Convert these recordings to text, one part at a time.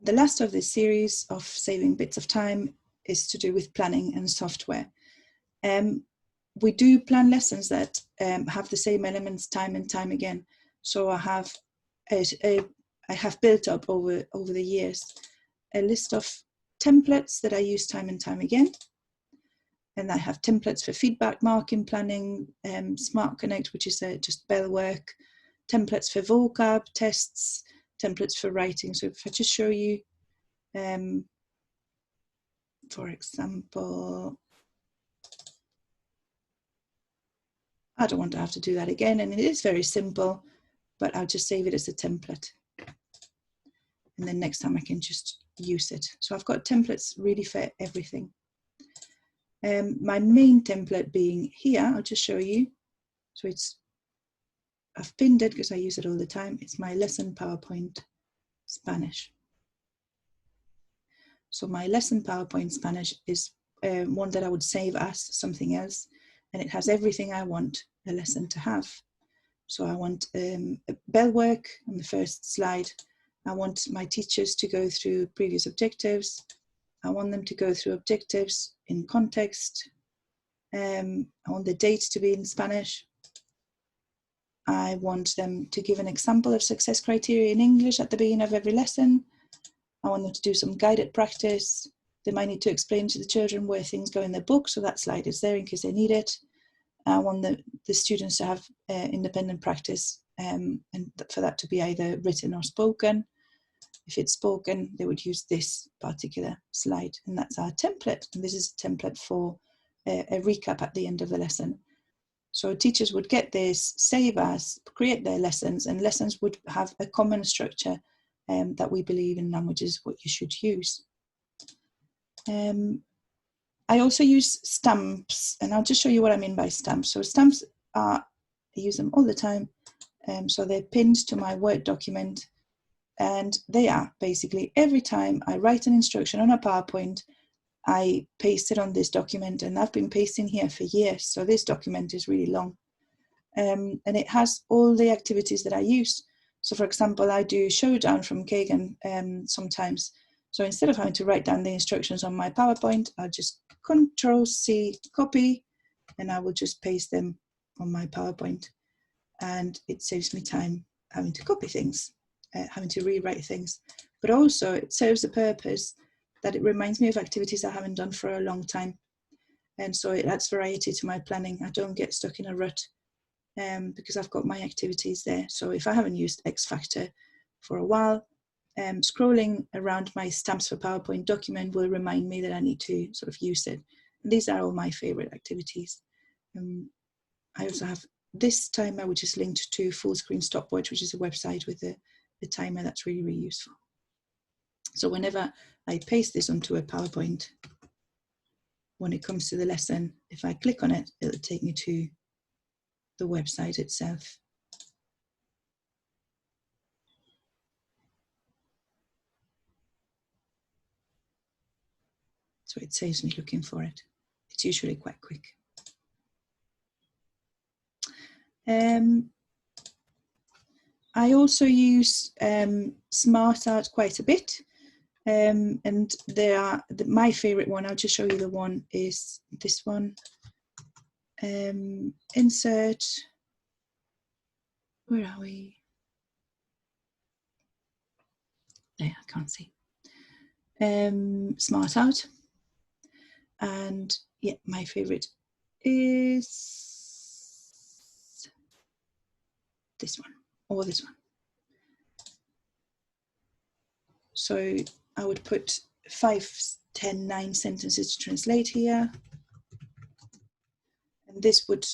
the last of this series of saving bits of time is to do with planning and software. We do plan lessons that have the same elements time and time again. So I have built up over the years a list of templates that I use time and time again. And I have templates for feedback, marking, planning, Smart Connect, which is just bell work, templates for vocab, tests, templates for writing. So if I just show you, for example, I don't want to have to do that again, and it is very simple, but I'll just save it as a template. And then next time I can just use it. So I've got templates really for everything. My main template being here, I'll just show you. So I've pinned it because I use it all the time. It's my lesson PowerPoint Spanish. So my lesson PowerPoint Spanish is one that I would save as something else, and it has everything I want a lesson to have. So I want bell work on the first slide. I want my teachers to go through previous objectives. I want them to go through objectives in context. I want the date to be in Spanish. I want them to give an example of success criteria in English at the beginning of every lesson. I want them to do some guided practice. They might need to explain to the children where things go in their book, so that slide is there in case they need it. I want the students to have independent practice, and for that to be either written or spoken. If it's spoken, they would use this particular slide, and that's our template. And this is a template for a recap at the end of the lesson. So teachers would get this, save as, create their lessons, and lessons would have a common structure that we believe in language is what you should use. I also use stamps, and I'll just show you what I mean by stamps. So stamps I use them all the time. So they're pinned to my Word document, and they are basically every time I write an instruction on a PowerPoint, I paste it on this document, and I've been pasting here for years. So this document is really long, and it has all the activities that I use. So for example, I do Showdown from Kagan sometimes. So instead of having to write down the instructions on my PowerPoint, I'll just Control-C, copy, and I will just paste them on my PowerPoint. And it saves me time having to copy things, having to rewrite things. But also it serves a purpose that it reminds me of activities I haven't done for a long time. And so it adds variety to my planning. I don't get stuck in a rut because I've got my activities there. So if I haven't used X Factor for a while, scrolling around my stamps for PowerPoint document will remind me that I need to sort of use it. And these are all my favorite activities. I also have this timer, which is linked to Full Screen Stopwatch, which is a website with a timer that's really, really useful. So whenever I paste this onto a PowerPoint, when it comes to the lesson, if I click on it, it'll take me to the website itself. So it saves me looking for it. It's usually quite quick. I also use SmartArt quite a bit. And they are my favorite one. I'll just show you the one is this one. Insert, where are we? There, I can't see. SmartArt. And yeah, my favorite is this one or this one. So I would put 5, 10, 9 sentences to translate here. And this would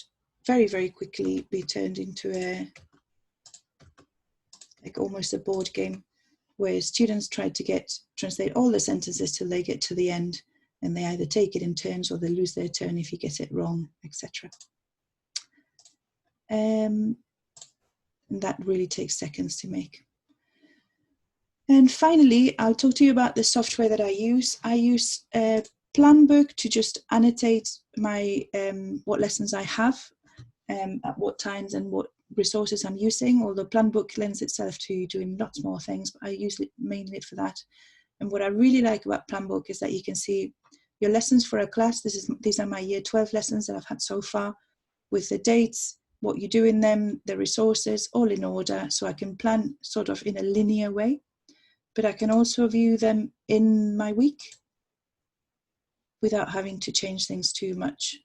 very, very quickly be turned into like almost a board game where students try to translate all the sentences till they get to the end, and they either take it in turns or they lose their turn if you get it wrong, etc. And that really takes seconds to make. And finally, I'll talk to you about the software that I use. I use Planbook to just annotate my what lessons I have, at what times and what resources I'm using, although Planbook lends itself to doing lots more things, but I use it mainly for that. And what I really like about Planbook is that you can see your lessons for a class. These are my year 12 lessons that I've had so far, with the dates, what you do in them, the resources, all in order, so I can plan sort of in a linear way. But I can also view them in my week without having to change things too much.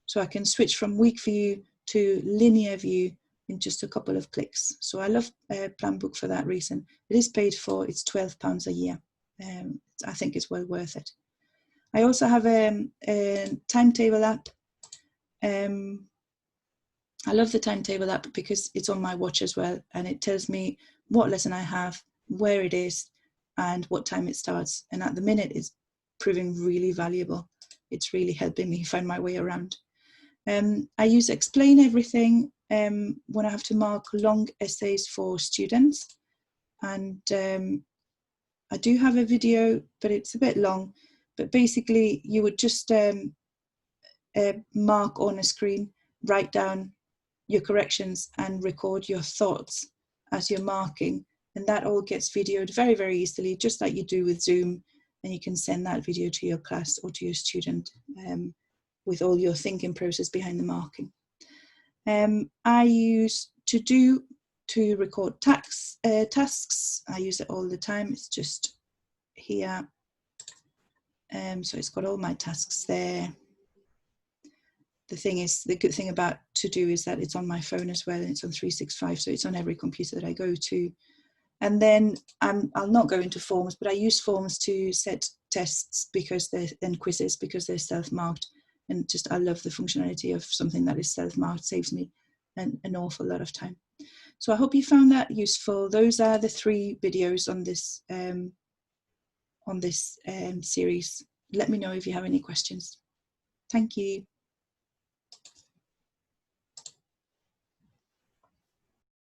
So I can switch from week view to linear view in just a couple of clicks. So I love Planbook for that reason. It is paid for, it's £12 a year. I think it's well worth it. I also have a timetable app. I love the timetable app because it's on my watch as well, and it tells me what lesson I have, where it is, and what time it starts. And at the minute, it's proving really valuable. It's really helping me find my way around. I use Explain Everything when I have to mark long essays for students. And I do have a video, but it's a bit long. But basically, you would just mark on a screen, write down your corrections and record your thoughts as you're marking. And that all gets videoed very, very easily, just like you do with Zoom. And you can send that video to your class or to your student with all your thinking process behind the marking. I use To-Do to record tasks. I use it all the time. It's just here. So it's got all my tasks there. The good thing about To-Do is that it's on my phone as well, and it's on 365, so it's on every computer that I go to. And then I'll not go into forms, but I use forms to set tests and quizzes because they're self-marked. And just I love the functionality of something that is self-marked. Saves me an awful lot of time. So I hope you found that useful. Those are the 3 videos on this series. Let me know if you have any questions. Thank you.